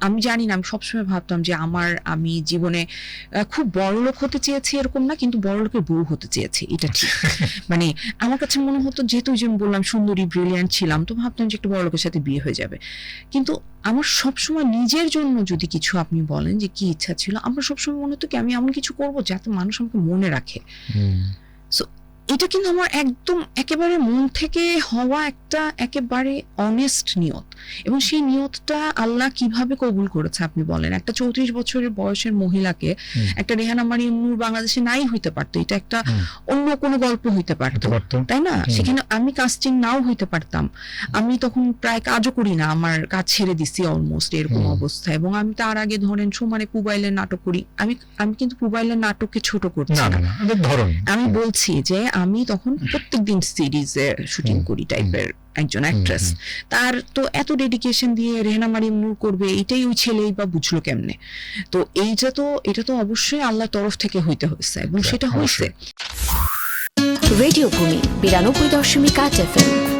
আমি জানি না, আমি সবসময় ভাবতাম যে আমি জীবনে খুব বড়লোক হতে চেয়েছি এরকম না, কিন্তু বড়লোকের বউ হতে চেয়েছি, এটা ঠিক। মানে আমার কাছে মনে হতো, যেহেতু যে বললাম সুন্দরী ব্রিলিয়ান্ট ছিলাম, তো ভাবতাম যে একটা বড়লোকের সাথে বিয়ে হয়ে যাবে। কিন্তু আমার সবসময় নিজের জন্য যদি কিছু আপনি বলেন যে কি ইচ্ছা ছিল, আমার সবসময় মনে হতো কি আমি এমন কিছু করবো যাতে মানুষ আমাকে মনে রাখে। সো এটা কিন্তু আমার একদম একেবারে মন থেকে হওয়া একটা একেবারে অনেস্ট নিয়ত, এবং সেই নিয়তটা আল্লাহ কিভাবে কবুল করেছে আপনি বলেন। একটা 34 বছরের বয়সের মহিলাকে একটা রেহানা মারিয়াম নূর বাংলাদেশে নাই হইতে পারতো, এটা একটা অন্য কোনো গল্প হইতে পারতো, তাই না? সেখানে আমি কাস্টিং নাও হইতে পারতাম। আমি তখন প্রায় কাজও করি না, আমার কাজ ছেড়ে দিছি অলমোস্ট, এরকম অবস্থা। এবং আমি তার আগে ধরেন সমানে পুবাইলের নাটক করি। আমি কিন্তু পুবাইলের নাটককে ছোট করছি না, আমি বলছি যে আমি তখন প্রত্যেকদিন সিরিজে শুটিং করি টাইপের একজন অ্যাক্ট্রেস। তার তো এত ডেডিকেশন দিয়ে রেহানা মারিয়াম নূর করবে, এটাই ওই ছেলেই বা বুঝলো কেমনে? তো এটা তো অবশ্যই আল্লাহর তরফ থেকে হইতে হয়েছে, এবং সেটা হয়েছে। রেডিও ভূমি 92.8 FM।